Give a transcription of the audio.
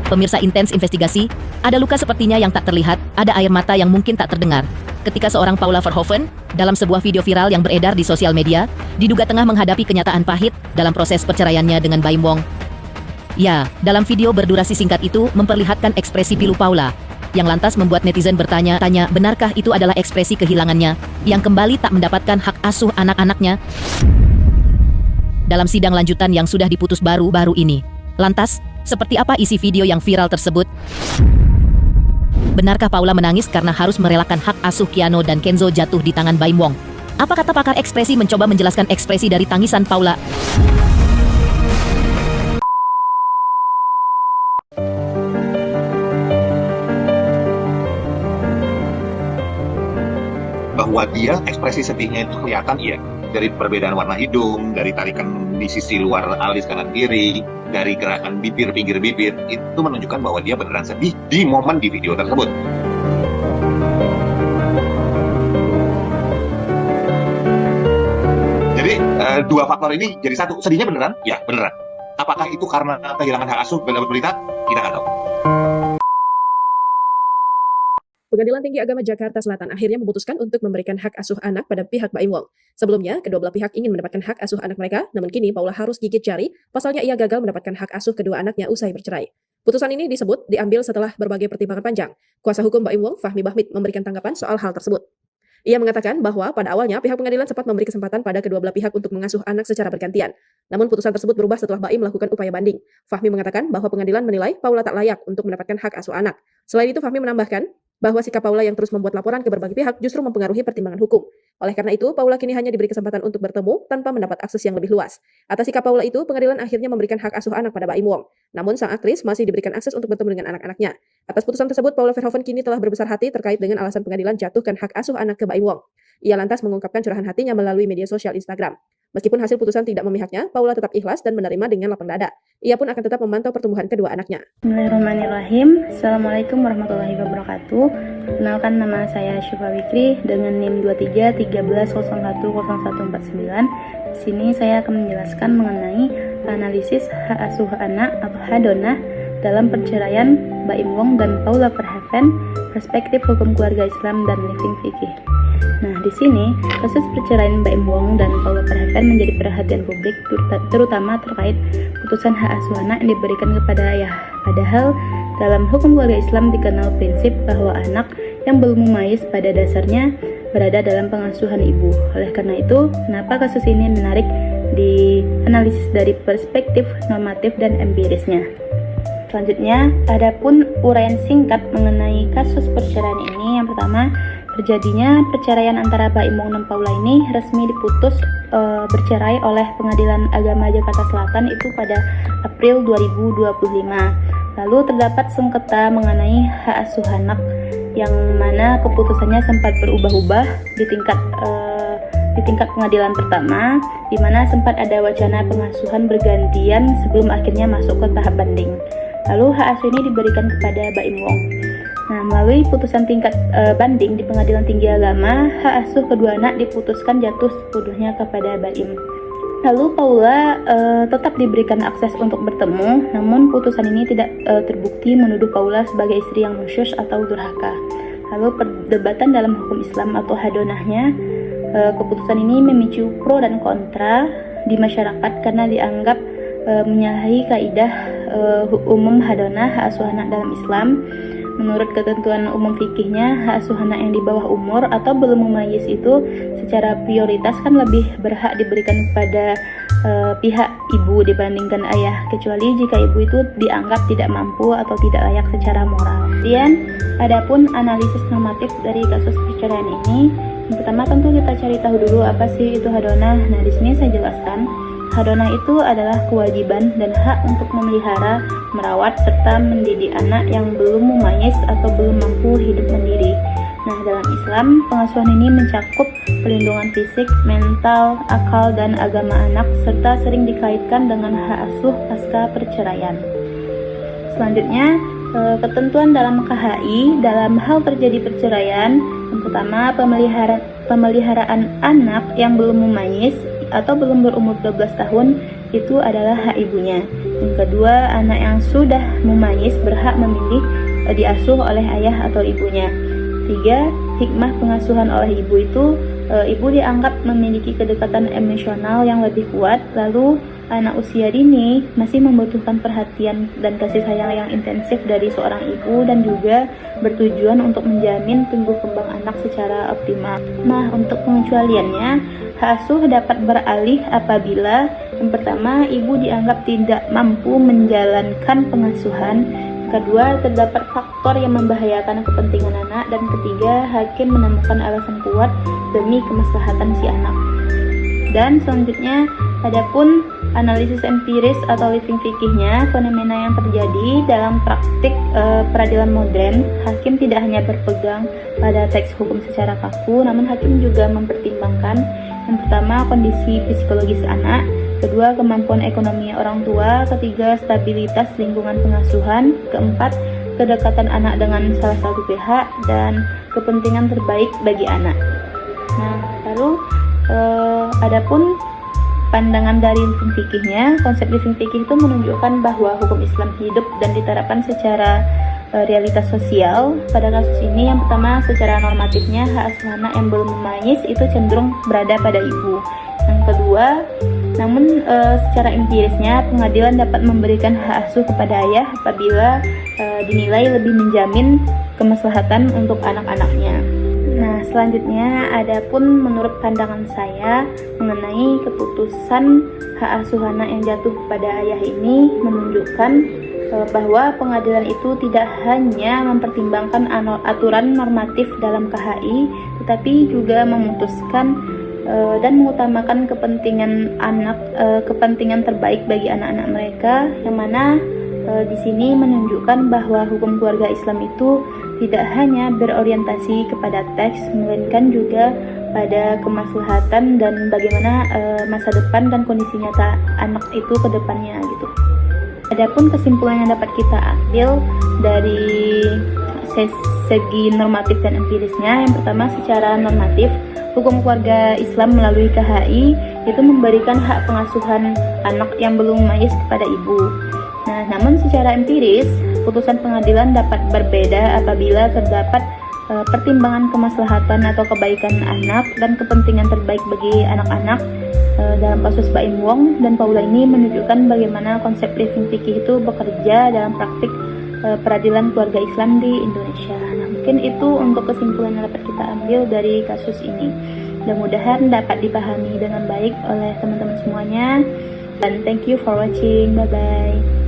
Pemirsa Intens Investigasi, ada luka sepertinya yang tak terlihat, ada air mata yang mungkin tak terdengar. Ketika seorang Paula Verhoeven, dalam sebuah video viral yang beredar di sosial media, diduga tengah menghadapi kenyataan pahit dalam proses perceraiannya dengan Baim Wong. Ya, dalam video berdurasi singkat itu memperlihatkan ekspresi pilu Paula, yang lantas membuat netizen bertanya-tanya, benarkah itu adalah ekspresi kehilangannya, yang kembali tak mendapatkan hak asuh anak-anaknya? Dalam sidang lanjutan yang sudah diputus baru-baru ini. Lantas, seperti apa isi video yang viral tersebut? Benarkah Paula menangis karena harus merelakan hak asuh Keanu dan Kenzo jatuh di tangan Baim Wong? Apa kata pakar ekspresi mencoba menjelaskan ekspresi dari tangisan Paula? Bahwa dia ekspresi sedihnya itu kelihatan iya, dari perbedaan warna hidung, dari tarikan di sisi luar alis kanan kiri, dari gerakan bibir, pinggir bibir, itu menunjukkan bahwa dia beneran sedih di momen di video tersebut. Jadi dua faktor ini jadi satu. Sedihnya beneran? Ya beneran. Apakah itu karena kehilangan hak asuh dapat berita? Kita nggak tahu. Pengadilan Tinggi Agama Jakarta Selatan akhirnya memutuskan untuk memberikan hak asuh anak pada pihak Baim Wong. Sebelumnya, kedua belah pihak ingin mendapatkan hak asuh anak mereka, namun kini Paula harus gigit jari, pasalnya ia gagal mendapatkan hak asuh kedua anaknya usai bercerai. Putusan ini disebut diambil setelah berbagai pertimbangan panjang. Kuasa hukum Baim Wong, Fahmi Bahmid, memberikan tanggapan soal hal tersebut. Ia mengatakan bahwa pada awalnya pihak pengadilan sempat memberi kesempatan pada kedua belah pihak untuk mengasuh anak secara bergantian. Namun putusan tersebut berubah setelah Baim melakukan upaya banding. Fahmi mengatakan bahwa pengadilan menilai Paula tak layak untuk mendapatkan hak asuh anak. Selain itu, Fahmi menambahkan bahwa sikap Paula yang terus membuat laporan ke berbagai pihak justru mempengaruhi pertimbangan hukum. Oleh karena itu, Paula kini hanya diberi kesempatan untuk bertemu tanpa mendapat akses yang lebih luas. Atas sikap Paula itu, pengadilan akhirnya memberikan hak asuh anak pada Baim Wong. Namun, sang aktris masih diberikan akses untuk bertemu dengan anak-anaknya. Atas putusan tersebut, Paula Verhoeven kini telah berbesar hati terkait dengan alasan pengadilan jatuhkan hak asuh anak ke Baim Wong. Ia lantas mengungkapkan curahan hatinya melalui media sosial Instagram. Meskipun hasil putusan tidak memihaknya, Paula tetap ikhlas dan menerima dengan lapang dada. Ia pun akan tetap memantau pertumbuhan kedua anaknya. Bismillahirrahmanirrahim. Assalamualaikum warahmatullahi wabarakatuh. Kenalkan, nama saya Syifa Wikri dengan NIM 2313010149. Di sini saya akan menjelaskan mengenai analisis hak asuh anak atau hadonah dalam perceraian Baim Wong dan Paula Verhoeven, perspektif hukum keluarga Islam dan living fikih. Nah, di sini kasus perceraian Baim Wong dan Paula Verhoeven menjadi perhatian publik, terutama terkait putusan hak asuh anak yang diberikan kepada ayah. Padahal dalam hukum keluarga Islam dikenal prinsip bahwa anak yang belum mumayyiz pada dasarnya berada dalam pengasuhan ibu. Oleh karena itu, kenapa kasus ini menarik dianalisis dari perspektif normatif dan empirisnya. Selanjutnya, adapun uraian singkat mengenai kasus perceraian ini. Yang pertama, terjadinya perceraian antara Baim Wong dan Paula ini resmi diputus bercerai oleh Pengadilan Agama Jakarta Selatan itu pada April 2025. Lalu terdapat sengketa mengenai hak asuh anak yang mana keputusannya sempat berubah-ubah di tingkat pengadilan pertama, di mana sempat ada wacana pengasuhan bergantian sebelum akhirnya masuk ke tahap banding. Lalu hak asuh ini diberikan kepada Baim Wong. Nah, melalui putusan tingkat banding di Pengadilan Tinggi Agama, hak asuh kedua anak diputuskan jatuh sepenuhnya kepada Baim. Lalu Paula tetap diberikan akses untuk bertemu, namun putusan ini tidak terbukti menuduh Paula sebagai istri yang nusyus atau durhaka. Lalu perdebatan dalam hukum Islam atau hadonahnya, keputusan ini memicu pro dan kontra di masyarakat karena dianggap menyalahi kaidah umum hadonah hak asuh anak dalam Islam. Menurut ketentuan umum fikihnya, hak asuh anak yang di bawah umur atau belum mumayyiz itu secara prioritas kan lebih berhak diberikan kepada pihak ibu dibandingkan ayah, kecuali jika ibu itu dianggap tidak mampu atau tidak layak secara moral. Kemudian, adapun analisis normatif dari kasus perceraian ini, yang pertama tentu kita cari tahu dulu apa sih itu hadonah. Nah, di sini saya jelaskan. Hadonah itu adalah kewajiban dan hak untuk memelihara, merawat, serta mendidik anak yang belum mumayyiz atau belum mampu hidup mandiri. Nah, dalam Islam, pengasuhan ini mencakup perlindungan fisik, mental, akal, dan agama anak, serta sering dikaitkan dengan hak asuh pasca perceraian. Selanjutnya, ketentuan dalam KHI dalam hal terjadi perceraian. Yang pertama, pemeliharaan anak yang belum mumayyiz atau belum berumur 12 tahun itu adalah hak ibunya. Yang kedua, anak yang sudah mumayyiz berhak memilih diasuh oleh ayah atau ibunya. Tiga, hikmah pengasuhan oleh ibu itu ibu dianggap memiliki kedekatan emosional yang lebih kuat, lalu anak usia dini masih membutuhkan perhatian dan kasih sayang yang intensif dari seorang ibu dan juga bertujuan untuk menjamin tumbuh kembang anak secara optimal. Nah, untuk pengecualiannya, hak asuh dapat beralih apabila yang pertama, ibu dianggap tidak mampu menjalankan pengasuhan. Kedua, terdapat faktor yang membahayakan kepentingan anak. Dan ketiga, hakim menemukan alasan kuat demi kemaslahatan si anak. Dan selanjutnya, adapun analisis empiris atau living fikihnya, fenomena yang terjadi dalam praktik peradilan modern, hakim tidak hanya berpegang pada teks hukum secara kaku, namun hakim juga mempertimbangkan yang pertama, kondisi psikologis anak, kedua, kemampuan ekonomi orang tua, ketiga, stabilitas lingkungan pengasuhan, keempat, kedekatan anak dengan salah satu pihak, dan kepentingan terbaik bagi anak. Nah, lalu adapun pandangan dari living fikihnya, konsep living fikih itu menunjukkan bahwa hukum Islam hidup dan diterapkan secara realitas sosial. Pada kasus ini, yang pertama, secara normatifnya hak asuh anak yang belum mumayyiz itu cenderung berada pada ibu. Yang kedua, namun secara empirisnya pengadilan dapat memberikan hak asuh kepada ayah apabila dinilai lebih menjamin kemaslahatan untuk anak-anaknya. Nah, selanjutnya adapun menurut pandangan saya mengenai keputusan hak asuh anak yang jatuh kepada ayah ini menunjukkan bahwa pengadilan itu tidak hanya mempertimbangkan aturan normatif dalam KHI, tetapi juga memutuskan dan mengutamakan kepentingan anak, kepentingan terbaik bagi anak-anak mereka, yang mana di sini menunjukkan bahwa hukum keluarga Islam itu tidak hanya berorientasi kepada teks, melainkan juga pada kemaslahatan dan bagaimana masa depan dan kondisi nyata anak itu ke depannya gitu. Adapun kesimpulan yang dapat kita ambil dari segi normatif dan empirisnya, yang pertama secara normatif, hukum keluarga Islam melalui KHI itu memberikan hak pengasuhan anak yang belum mumayyiz kepada ibu. Nah, namun secara empiris, putusan pengadilan dapat berbeda apabila terdapat pertimbangan kemaslahatan atau kebaikan anak dan kepentingan terbaik bagi anak-anak. Dalam kasus Baim Wong dan Paula ini menunjukkan bagaimana konsep living fikih itu bekerja dalam praktik peradilan keluarga Islam di Indonesia. Nah, mungkin itu untuk kesimpulan yang dapat kita ambil dari kasus ini. Mudah-mudahan dapat dipahami dengan baik oleh teman-teman semuanya. Dan thank you for watching. Bye-bye.